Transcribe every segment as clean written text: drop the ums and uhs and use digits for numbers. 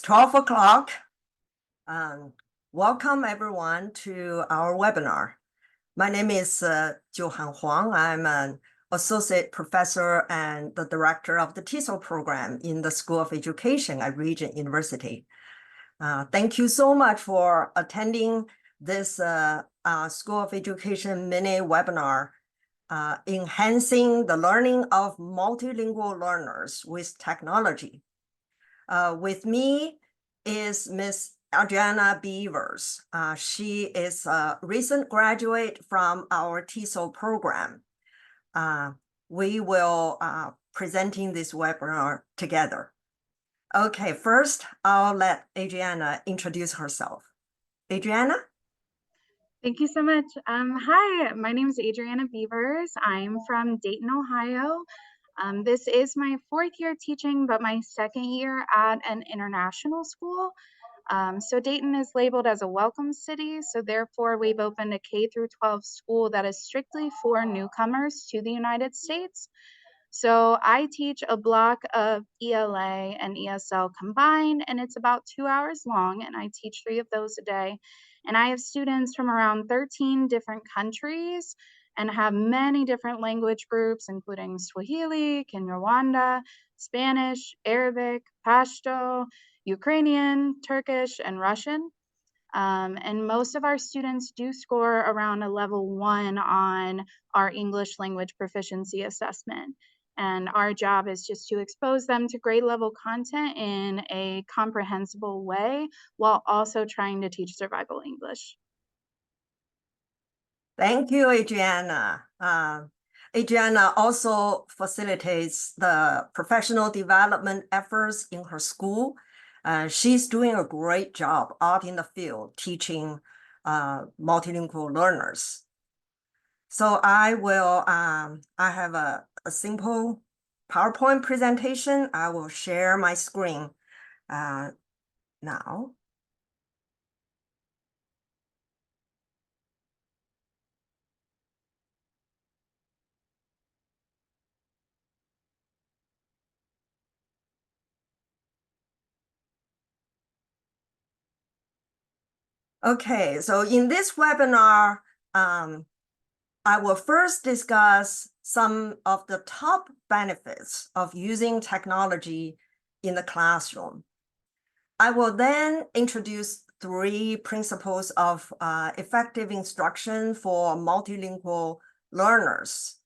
12 o'clock. Welcome everyone to our webinar. My name is Jiuhan Huang. I'm an associate professor and the director of the TESOL program in the School of Education at Regent University. Thank you so much for attending this School of Education mini webinar, enhancing the learning of multilingual learners with technology. With me is Ms. Adriana Beavers. She is a recent graduate from our TESOL program. We will presenting this webinar together. Okay, first I'll let Adriana introduce herself. Adriana? Thank you so much. Hi, my name is Adriana Beavers. I'm from Dayton, Ohio. This is my 4th year teaching, but my 2nd year at an international school. So Dayton is labeled as a welcome city. So therefore we've opened a K through 12 school that is strictly for newcomers to the United States. So I teach a block of ELA and ESL combined, and it's about 2 hours long, and I teach 3 of those a day. And I have students from around 13 different countries and have many different language groups, including Swahili, Kinyarwanda, Spanish, Arabic, Pashto, Ukrainian, Turkish, and Russian. And most of our students do score around a level 1 on our English language proficiency assessment. And our job is just to expose them to grade level content in a comprehensible way while also trying to teach survival English. Thank you, Adriana. Adriana also facilitates the professional development efforts in her school. She's doing a great job out in the field teaching multilingual learners. So I have a simple PowerPoint presentation. I will share my screen now. Okay, so in this webinar, I will first discuss some of the top benefits of using technology in the classroom. I will then introduce 3 principles of effective instruction for multilingual learners.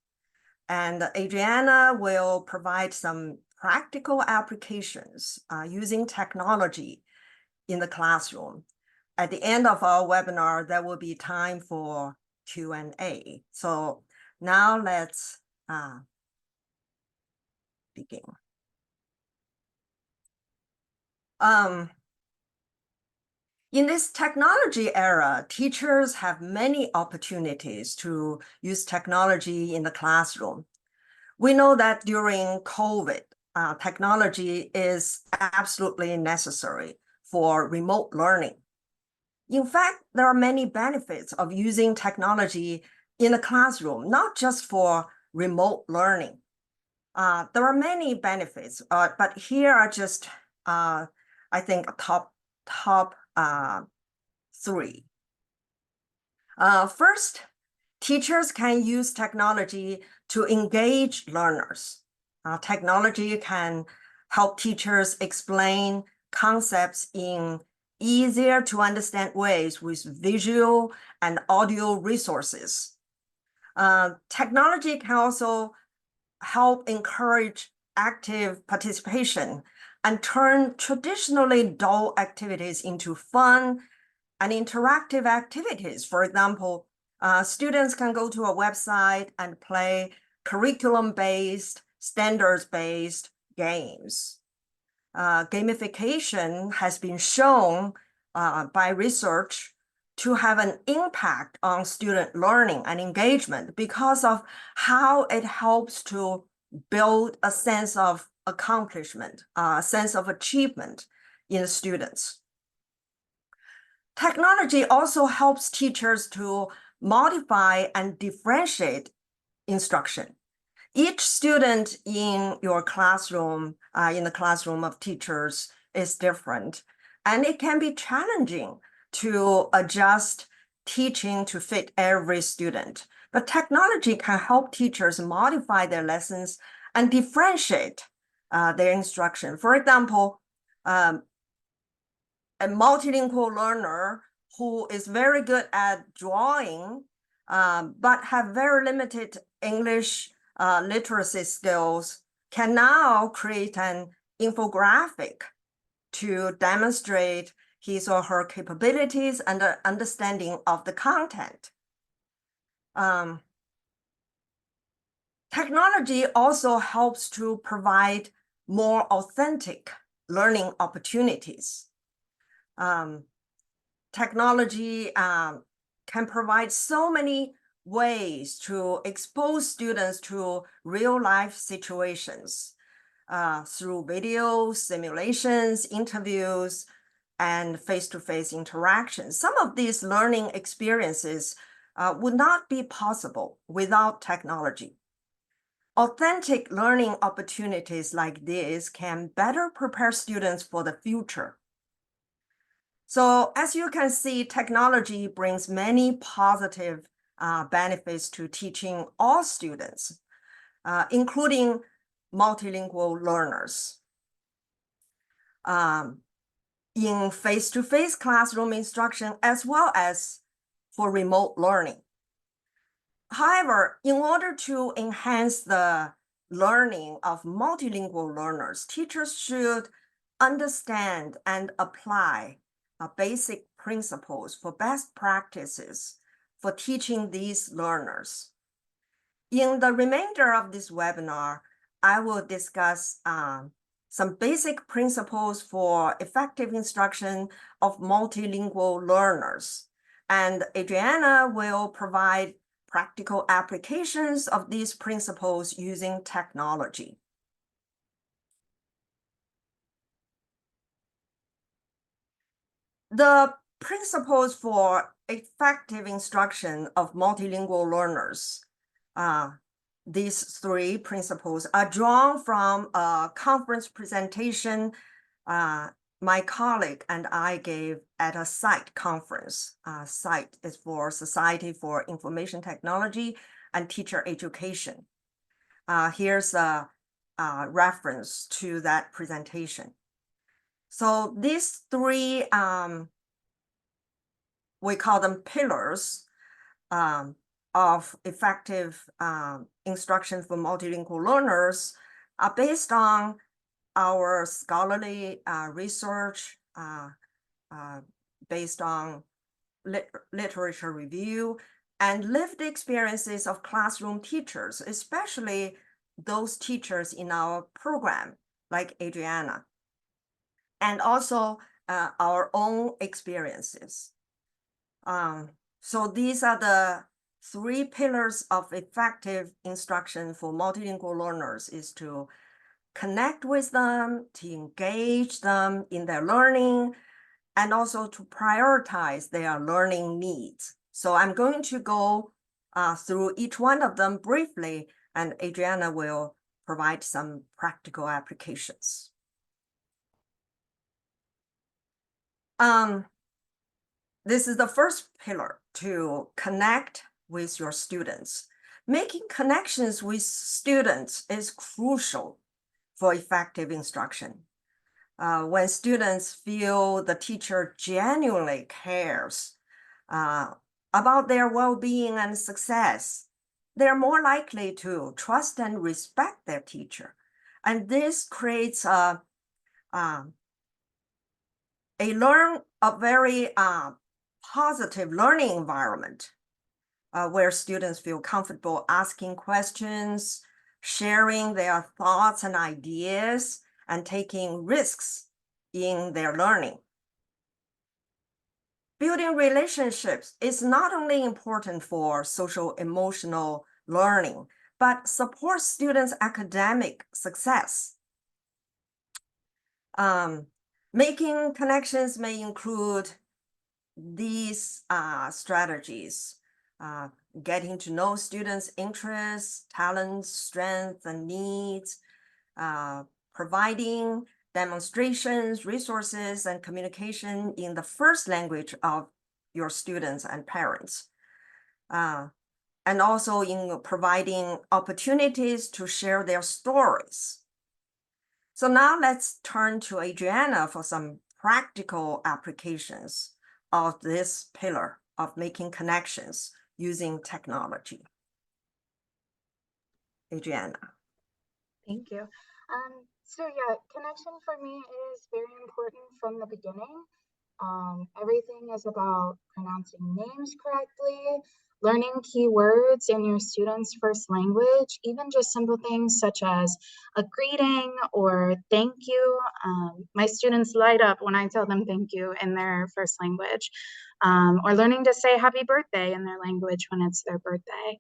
And Adriana will provide some practical applications using technology in the classroom. At the end of our webinar, there will be time for Q&A. So now let's begin. In this technology era, teachers have many opportunities to use technology in the classroom. We know that during COVID, technology is absolutely necessary for remote learning. In fact, there are many benefits of using technology in the classroom, not just for remote learning. There are many benefits, but here are just, I think, top 3. First, teachers can use technology to engage learners. Technology can help teachers explain concepts in easier to understand ways with visual and audio resources. Technology can also help encourage active participation and turn traditionally dull activities into fun and interactive activities. For example, students can go to a website and play curriculum-based, standards-based games. Gamification has been shown by research to have an impact on student learning and engagement because of how it helps to build a sense of accomplishment, a sense of achievement in students. Technology also helps teachers to modify and differentiate instruction. Each student in your classroom, in the classroom of teachers, is different, and it can be challenging to adjust teaching to fit every student. But technology can help teachers modify their lessons and differentiate their instruction. For example, a multilingual learner who is very good at drawing, but have very limited English literacy skills, can now create an infographic to demonstrate his or her capabilities and understanding of the content. Technology also helps to provide more authentic learning opportunities. Technology can provide so many ways to expose students to real-life situations through videos, simulations, interviews, and face-to-face interactions. Some of these learning experiences would not be possible without technology. Authentic learning opportunities like this can better prepare students for the future. So as you can see, technology brings many positive benefits to teaching all students, including multilingual learners. In face-to-face classroom instruction, as well as for remote learning. However, in order to enhance the learning of multilingual learners, teachers should understand and apply basic principles for best practices for teaching these learners. In the remainder of this webinar, I will discuss some basic principles for effective instruction of multilingual learners. And Adriana will provide practical applications of these principles using technology. The principles for effective instruction of multilingual learners, these three principles are drawn from a conference presentation my colleague and I gave at a SITE conference. SITE is for Society for Information Technology and Teacher Education. Here's a reference to that presentation. So these three, we call them pillars of effective instruction for multilingual learners, are based on our scholarly research, based on literature review, and lived experiences of classroom teachers, especially those teachers in our program, like Adriana, and also our own experiences. So these are the three pillars of effective instruction for multilingual learners: is to connect with them, to engage them in their learning, and also to prioritize their learning needs. So I'm going to go through each one of them briefly, and Adriana will provide some practical applications. This is the first pillar, to connect with your students. Making connections with students is crucial for effective instruction. When students feel the teacher genuinely cares about their well-being and success, they're more likely to trust and respect their teacher. And this creates a very positive learning environment where students feel comfortable asking questions, sharing their thoughts and ideas, and taking risks in their learning. Building relationships is not only important for social emotional learning, but supports students' academic success. Making connections may include these strategies: getting to know students' interests, talents, strengths, and needs, providing demonstrations, resources, and communication in the first language of your students and parents. And also in providing opportunities to share their stories. So now let's turn to Adriana for some practical applications of this pillar of making connections using technology. Adriana. Thank you. So yeah, connection for me is very important from the beginning. Everything is about pronouncing names correctly, learning keywords in your students' first language, even just simple things such as a greeting or thank you. My students light up when I tell them thank you in their first language, or learning to say happy birthday in their language when it's their birthday.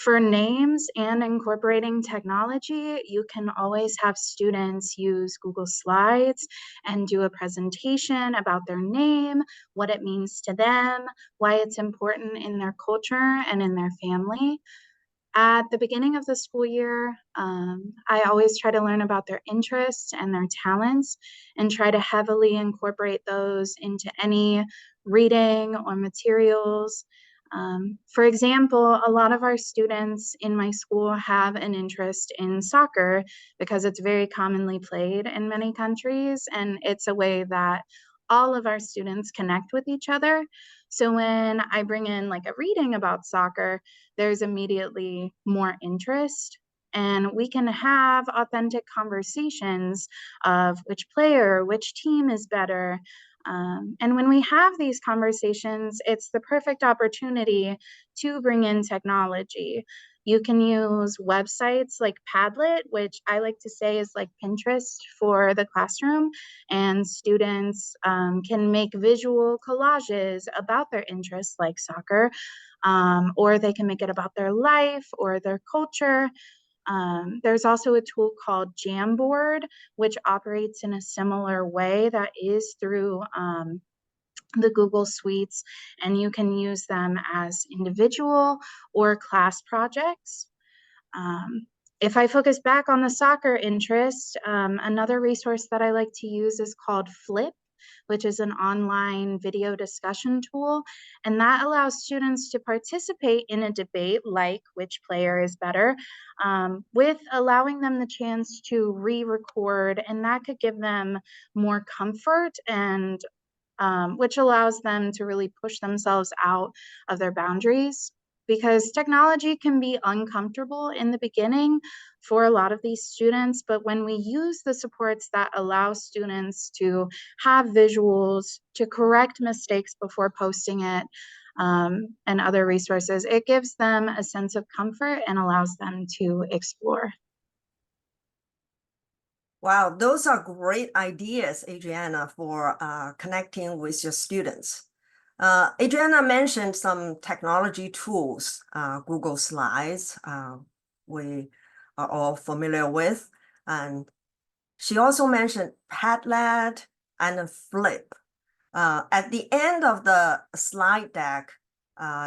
For names and incorporating technology, you can always have students use Google Slides and do a presentation about their name, what it means to them, why it's important in their culture and in their family. At the beginning of the school year, I always try to learn about their interests and their talents and try to heavily incorporate those into any reading or materials. For example, a lot of our students in my school have an interest in soccer because it's very commonly played in many countries, and it's a way that all of our students connect with each other. So when I bring in like a reading about soccer, there's immediately more interest, and we can have authentic conversations of which player, which team is better. And when we have these conversations, it's the perfect opportunity to bring in technology. You can use websites like Padlet, which I like to say is like Pinterest for the classroom, and students can make visual collages about their interests like soccer, or they can make it about their life or their culture. There's also a tool called Jamboard, which operates in a similar way that is through the Google Suites, and you can use them as individual or class projects. If I focus back on the soccer interest, another resource that I like to use is called Flip, which is an online video discussion tool. And that allows students to participate in a debate like which player is better, with allowing them the chance to re-record, and that could give them more comfort and which allows them to really push themselves out of their boundaries, because technology can be uncomfortable in the beginning for a lot of these students. But when we use the supports that allow students to have visuals, to correct mistakes before posting it, and other resources, it gives them a sense of comfort and allows them to explore. Wow, those are great ideas, Adriana, for connecting with your students. Adriana mentioned some technology tools, Google Slides, we are all familiar with. And she also mentioned Padlet and Flip. At the end of the slide deck,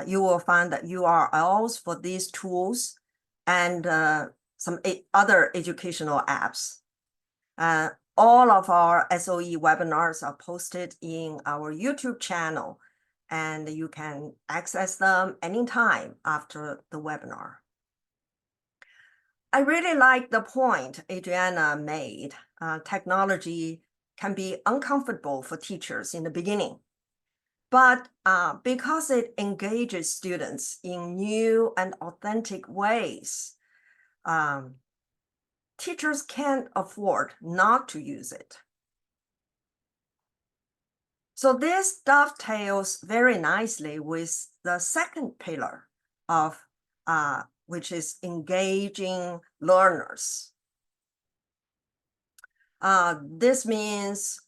you will find the URLs for these tools and some other educational apps. All of our SOE webinars are posted in our YouTube channel, and you can access them anytime after the webinar. I really like the point Adriana made. Technology can be uncomfortable for teachers in the beginning, but because it engages students in new and authentic ways, teachers can't afford not to use it. So this dovetails very nicely with the second pillar of which is engaging learners. This means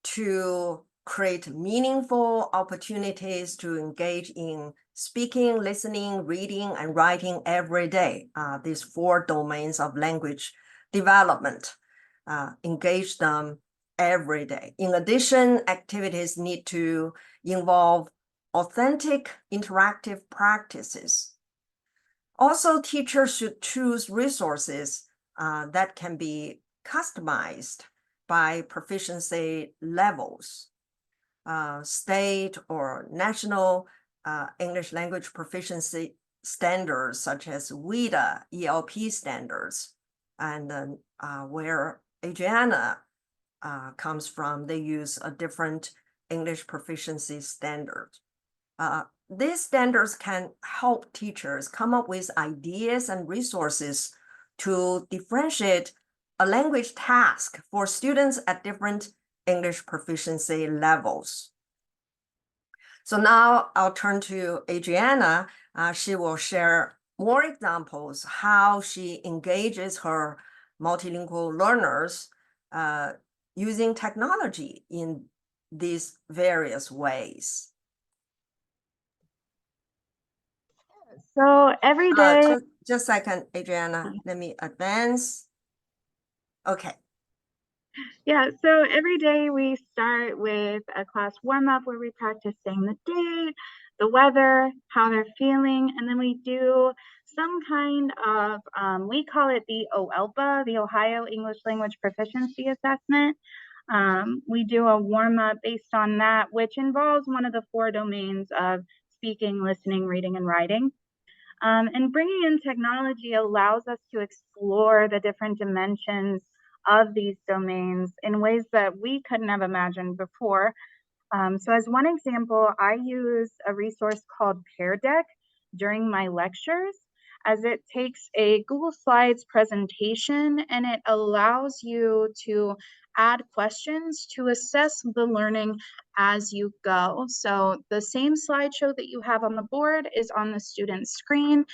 to create meaningful opportunities to engage in speaking, listening, reading, and writing every day. These 4 domains of language development, engage them every day. In addition, activities need to involve authentic interactive practices. Also, teachers should choose resources that can be customized by proficiency levels, state or national English language proficiency standards such as WIDA, ELP standards, and then where Adriana comes from, they use a different English proficiency standard. These standards can help teachers come up with ideas and resources to differentiate a language task for students at different English proficiency levels. So now I'll turn to Adriana. She will share more examples how she engages her multilingual learners using technology in these various ways. So every day, Just a second, Adriana, let me advance. Okay. yeah, so every day we start with a class warm-up where we practice saying the date, the weather, how they're feeling, and then we do some kind of, we call it the OELPA, the Ohio English Language Proficiency Assessment. We do a warm-up based on that, which involves one of the 4 domains of speaking, listening, reading, and writing. And bringing in technology allows us to explore the different dimensions of these domains in ways that we couldn't have imagined before. So as one example, I use a resource called Pear Deck during my lectures, as it takes a Google Slides presentation and it allows you to add questions to assess the learning as you go. So the same slideshow that you have on the board is on the student's screen.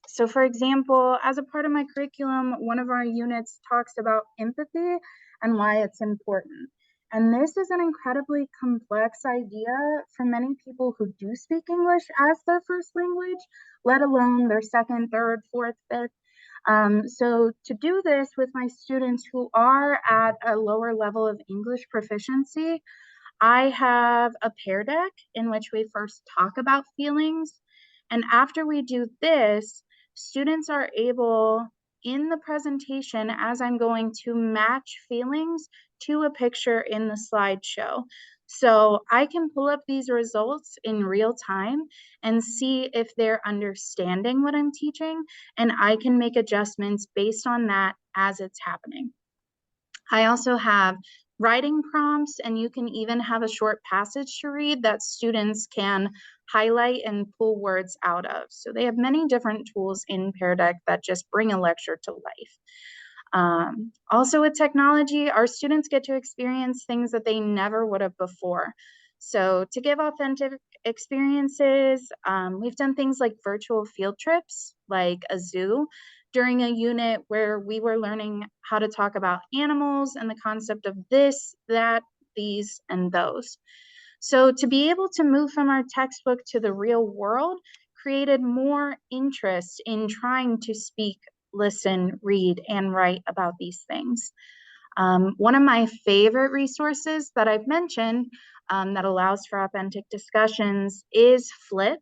So for example, as a part of my curriculum, one of our units talks about empathy and why it's important. And this is an incredibly complex idea for many people who do speak English as their first language, let alone their second, third, fourth, fifth. So to do this with my students who are at a lower level of English proficiency, I have a Pear Deck in which we first talk about feelings. And after we do this, students are able in the presentation as I'm going to match feelings to a picture in the slideshow. So I can pull up these results in real time and see if they're understanding what I'm teaching, and I can make adjustments based on that as it's happening. I also have writing prompts, and you can even have a short passage to read that students can highlight and pull words out of. So they have many different tools in Pear Deck that just bring a lecture to life. Also with technology, our students get to experience things that they never would have before. So to give authentic experiences, we've done things like virtual field trips, like a zoo, during a unit where we were learning how to talk about animals and the concept of this, that, these, and those. So to be able to move from our textbook to the real world created more interest in trying to speak, listen, read, and write about these things. One of my favorite resources that I've mentioned that allows for authentic discussions is Flip.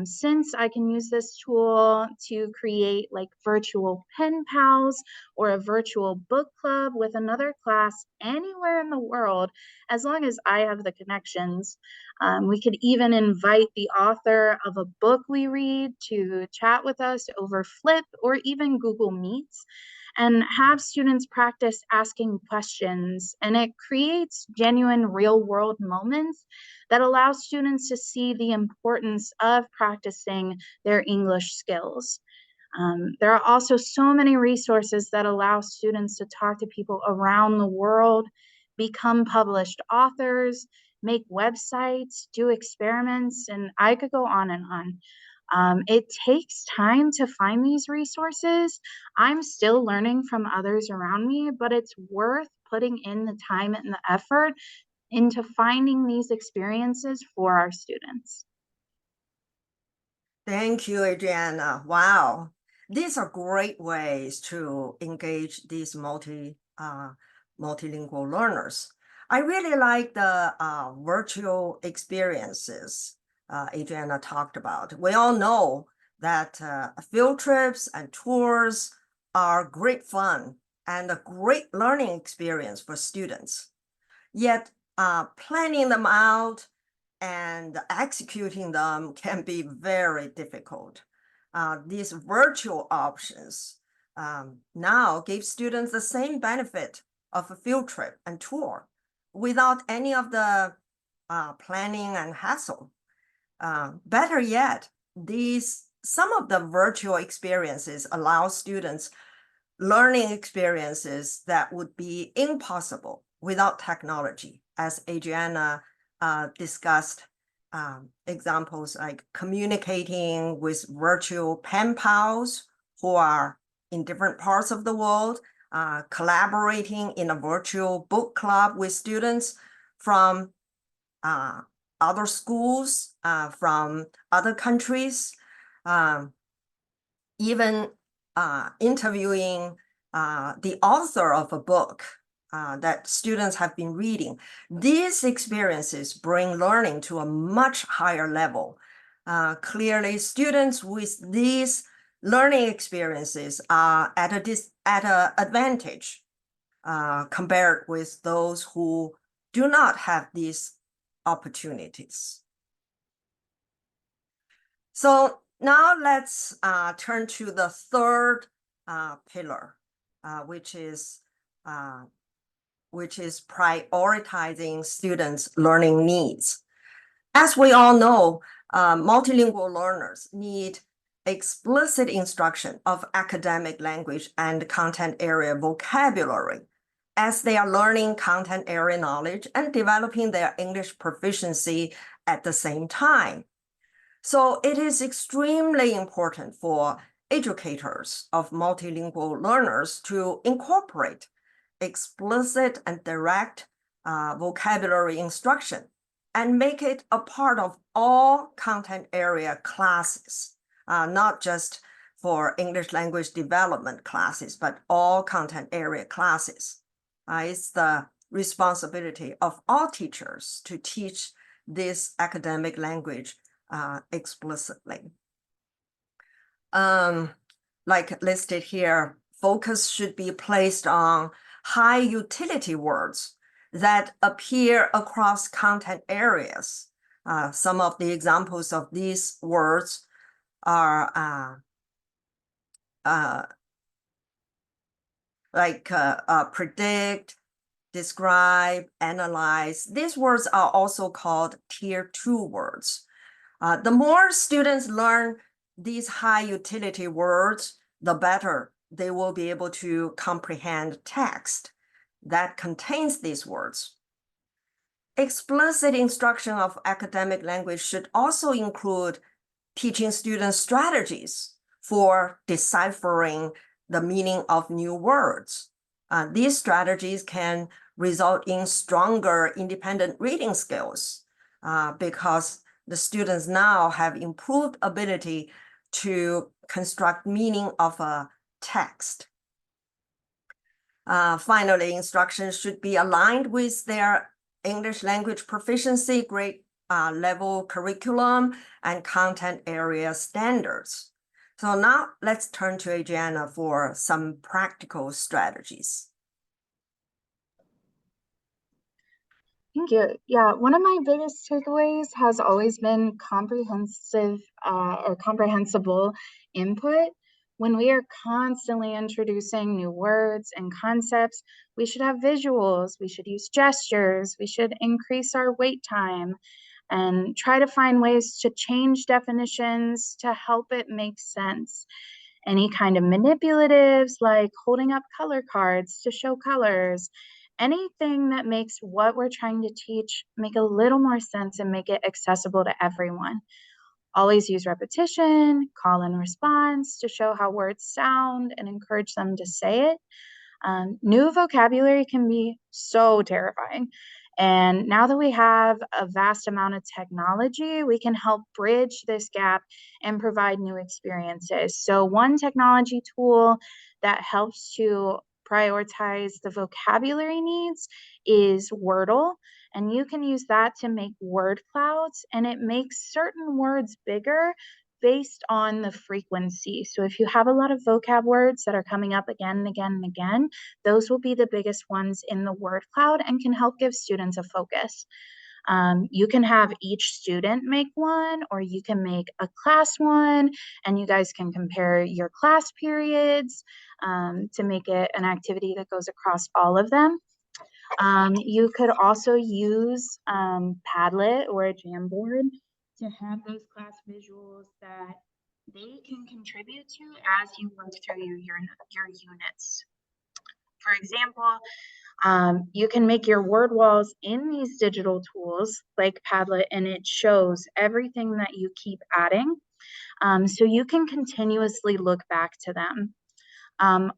Since I can use this tool to create like virtual pen pals or a virtual book club with another class anywhere in the world, as long as I have the connections. We could even invite the author of a book we read to chat with us over Flip or even Google Meets, and have students practice asking questions. And it creates genuine real world moments that allow students to see the importance of practicing their English skills. There are also so many resources that allow students to talk to people around the world, become published authors, make websites, do experiments, and I could go on and on. It takes time to find these resources. I'm still learning from others around me, but it's worth putting in the time and the effort into finding these experiences for our students. Thank you, Adriana. Wow. These are great ways to engage these multilingual learners. I really like the virtual experiences Adriana talked about. We all know that field trips and tours are great fun and a great learning experience for students. Yet planning them out and executing them can be very difficult. These virtual options now give students the same benefit of a field trip and tour without any of the planning and hassle. Better yet, some of the virtual experiences allow students learning experiences that would be impossible without technology, as Adriana discussed. Examples like communicating with virtual pen pals who are in different parts of the world, collaborating in a virtual book club with students from other schools, from other countries, even interviewing the author of a book that students have been reading. These experiences bring learning to a much higher level. Clearly, students with these learning experiences are at an advantage compared with those who do not have these opportunities. So now let's turn to the third pillar, which is prioritizing students' learning needs. As we all know, multilingual learners need explicit instruction of academic language and content area vocabulary as they are learning content area knowledge and developing their English proficiency at the same time. So it is extremely important for educators of multilingual learners to incorporate explicit and direct vocabulary instruction and make it a part of all content area classes, not just for English language development classes, but all content area classes. It's the responsibility of all teachers to teach this academic language explicitly. Like listed here, focus should be placed on high utility words that appear across content areas. Some of the examples of these words are like predict, describe, analyze. These words are also called tier 2 words. The more students learn these high utility words, the better they will be able to comprehend text that contains these words. Explicit instruction of academic language should also include teaching students strategies for deciphering the meaning of new words. These strategies can result in stronger independent reading skills because the students now have improved ability to construct meaning of a text. Finally, instructions should be aligned with their English language proficiency grade level curriculum and content area standards. So now let's turn to Adriana for some practical strategies. Thank you. Yeah, one of my biggest takeaways has always been comprehensive or comprehensible input. When we are constantly introducing new words and concepts, we should have visuals, we should use gestures, we should increase our wait time, and try to find ways to change definitions to help it make sense. Any kind of manipulatives like holding up color cards to show colors, anything that makes what we're trying to teach make a little more sense and make it accessible to everyone. Always use repetition, call and response to show how words sound and encourage them to say it. New vocabulary can be so terrifying. And now that we have a vast amount of technology, we can help bridge this gap and provide new experiences. So, one technology tool that helps to prioritize the vocabulary needs is Wordle. And you can use that to make word clouds, and it makes certain words bigger based on the frequency. So if you have a lot of vocab words that are coming up again and again and again, those will be the biggest ones in the word cloud and can help give students a focus. You can have each student make one, or you can make a class one, and you guys can compare your class periods to make it an activity that goes across all of them. You could also use Padlet or a Jamboard to have those class visuals that they can contribute to as you work through your units. For example, you can make your word walls in these digital tools like Padlet, and it shows everything that you keep adding. So you can continuously look back to them.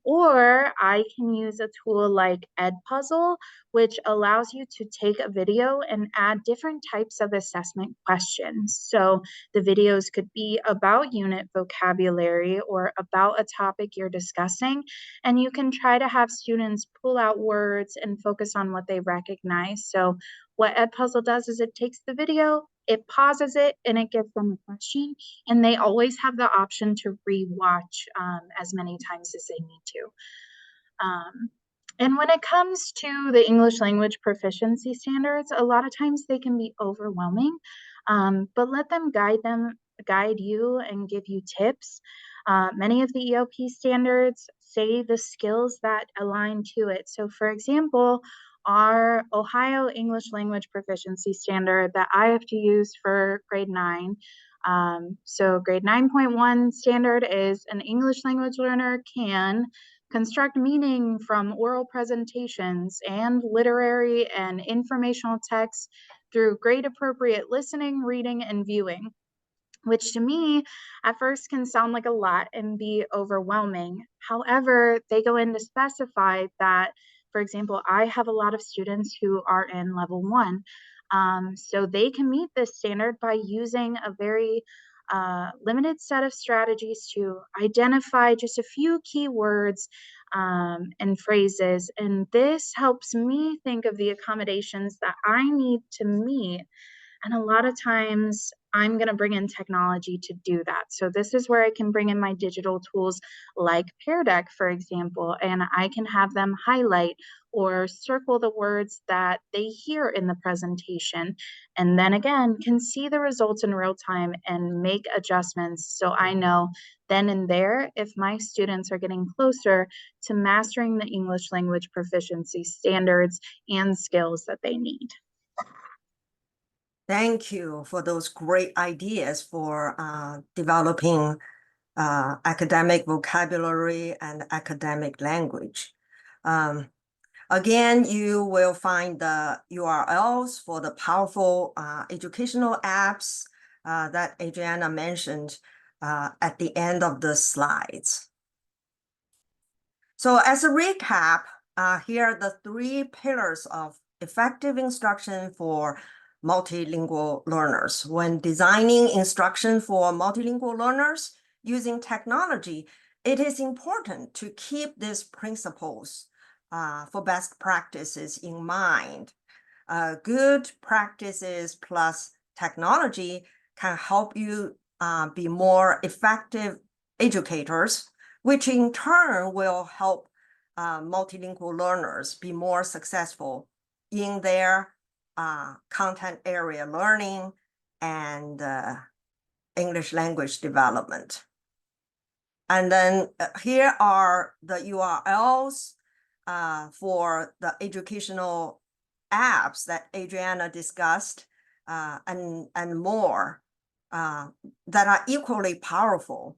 Or I can use a tool like Edpuzzle, which allows you to take a video and add different types of assessment questions. So the videos could be about unit vocabulary or about a topic you're discussing, and you can try to have students pull out words and focus on what they recognize. So what Edpuzzle does is it takes the video, it pauses it, and it gives them a question, and they always have the option to rewatch as many times as they need to. And when it comes to the English language proficiency standards, a lot of times they can be overwhelming, but let them guide you and give you tips. Many of the ELP standards say the skills that align to it. So for example, our Ohio English language proficiency standard that I have to use for grade 9. So grade 9.1 standard is an English language learner can construct meaning from oral presentations and literary and informational texts through grade appropriate listening, reading, and viewing, which to me at first can sound like a lot and be overwhelming. However, they go in to specify that, for example, I have a lot of students who are in level 1. So they can meet this standard by using a very limited set of strategies to identify just a few keywords and phrases. And this helps me think of the accommodations that I need to meet. And a lot of times I'm going to bring in technology to do that. So this is where I can bring in my digital tools like Pear Deck, for example, and I can have them highlight or circle the words that they hear in the presentation. And then again, can see the results in real time and make adjustments. So I know then and there if my students are getting closer to mastering the English language proficiency standards and skills that they need. Thank you for those great ideas for developing academic vocabulary and academic language. Again, you will find the URLs for the powerful educational apps that Adriana mentioned at the end of the slides. So as a recap, here are the 3 pillars of effective instruction for multilingual learners. When designing instruction for multilingual learners using technology, it is important to keep these principles for best practices in mind. Good practices plus technology can help you be more effective educators, which in turn will help multilingual learners be more successful in their content area learning and English language development. And then here are the URLs for the educational apps that Adriana discussed and more that are equally powerful.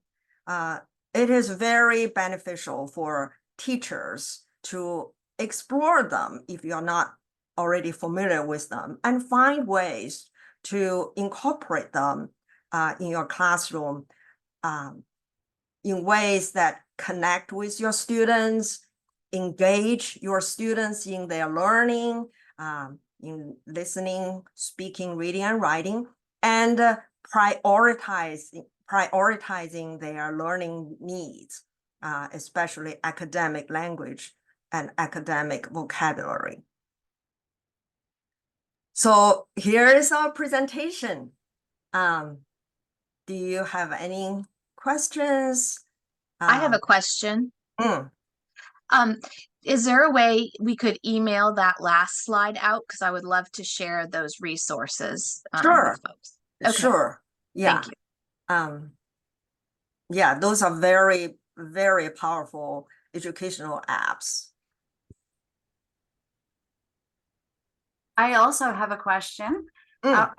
It is very beneficial for teachers to explore them if you're not already familiar with them and find ways to incorporate them in your classroom in ways that connect with your students, engage your students in their learning, in listening, speaking, reading, and writing, and prioritizing their learning needs, especially academic language and academic vocabulary. So here is our presentation. The do you have any questions? I have a question. Mm, Um, is there a way we could email that last slide out? Because I would love to share those resources with sure, folks. Okay, sure. Yeah. thank you. Um, yeah, those are very, very powerful educational apps. I also have a question. Mm,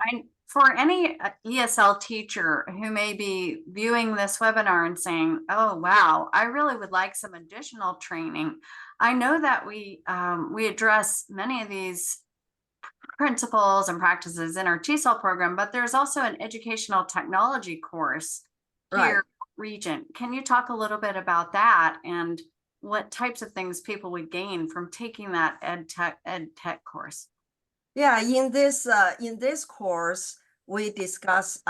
For any ESL teacher who may be viewing this webinar and saying, oh, wow, I really would like some additional training. I know that we address many of these principles and practices in our TESOL program, but there's also an educational technology course right. here, Regent. Can you talk a little bit about that and what types of things people would gain from taking that ed tech course? Yeah, in this course, we discuss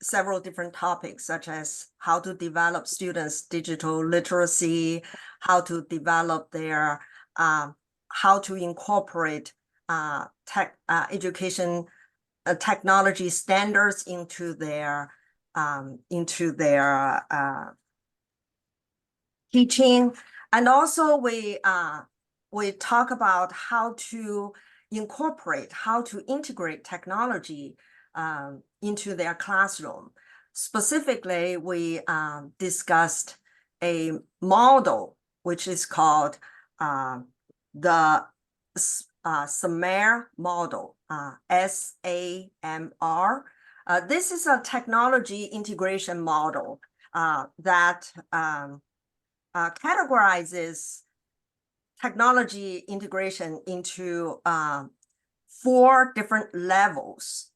several different topics, such as how to develop students' digital literacy, how to develop their how to incorporate education technology standards into their teaching. And also we talk about how to incorporate, how to integrate technology into their classroom. Specifically, we discussed a model which is called the SAMR model, SAMR. This is a technology integration model that categorizes technology integration into 4 different levels.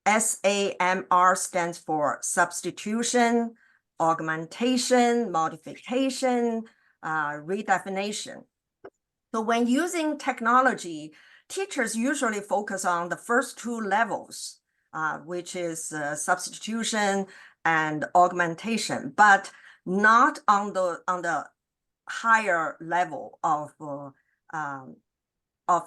SAMR stands for substitution, augmentation, modification, redefinition. So when using technology, teachers usually focus on the first 2 levels, which is substitution and augmentation, but not on the higher level of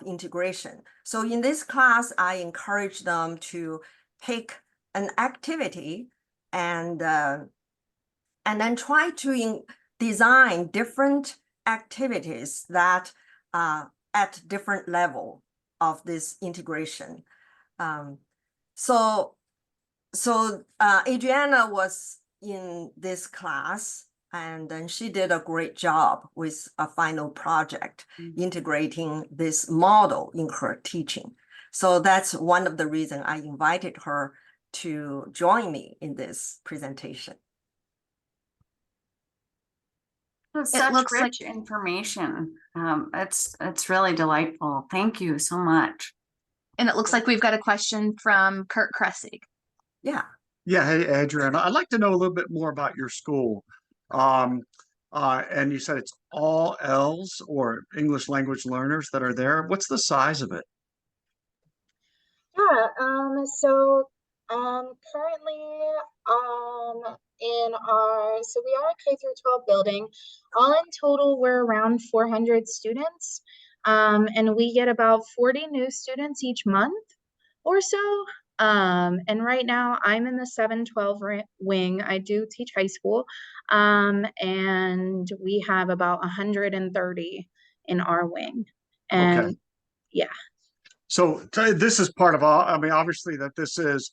integration. So in this class, I encourage them to pick an activity and then try to design different activities that at different level of this integration. So Adriana was in this class, and then she did a great job with a final project integrating this model in her teaching. So that's one of the reasons I invited her to join me in this presentation. Such looks like- rich information. It's really delightful. Thank you so much. And it looks like we've got a question from Kurt Kressig. Yeah. Yeah, hey, Adriana, I'd like to know a little bit more about your school. And you said it's all ELs or English language learners that are there. What's the size of it? Yeah, currently so we are a K through 12 building. All in total, we're around 400 students. And we get about 40 new students each month or so. And right now I'm in the 712 wing. I do teach high school. And we have about 130 in our wing. And Okay. yeah. So this is part of all, I mean, obviously that this is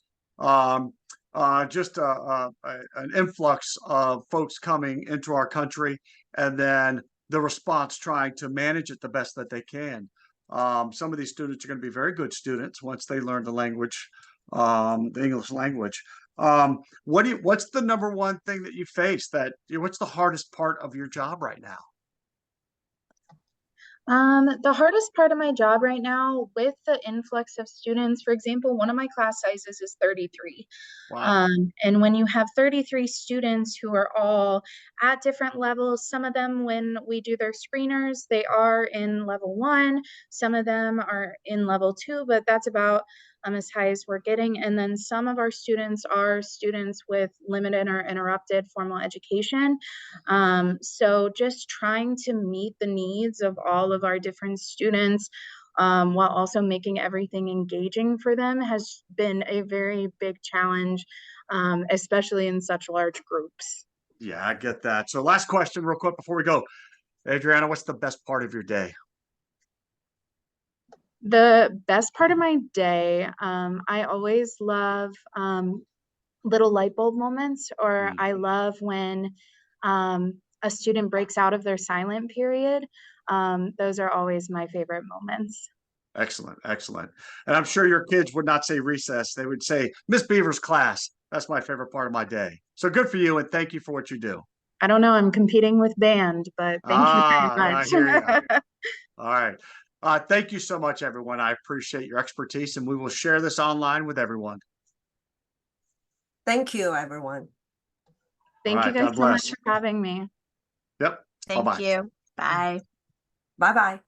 just an influx of folks coming into our country, and then the response trying to manage it the best that they can. Some of these students are going to be very good students once they learn the language, the English language. What's the number one thing that you face what's the hardest part of your job right now? The hardest part of my job right now with the influx of students, for example, one of my class sizes is 33. Wow. And when you have 33 students who are all at different levels, some of them, when we do their screeners, they are in level 1, some of them are in level 2, but that's about as high as we're getting. And then some of our students are students with limited or interrupted formal education. So just trying to meet the needs of all of our different students while also making everything engaging for them has been a very big challenge, especially in such large groups. Yeah, I get that. So last question real quick before we go. Adriana, what's the best part of your day? The best part of my day, I always love little light bulb moments, or I love when a student breaks out of their silent period. Those are always my favorite moments. Excellent, excellent. And I'm sure your kids would not say recess. They would say, Miss Beaver's class. That's my favorite part of my day. So good for you, and thank you for what you do. I don't know, I'm competing with band, but thank you very I much. hear you. All right. Thank you so much, everyone. I appreciate your expertise, and we will share this online with everyone. Thank you, everyone. Thank you right, guys God so much bless. for having me. Yep. Thank Bye-bye. you. Bye. Bye-bye.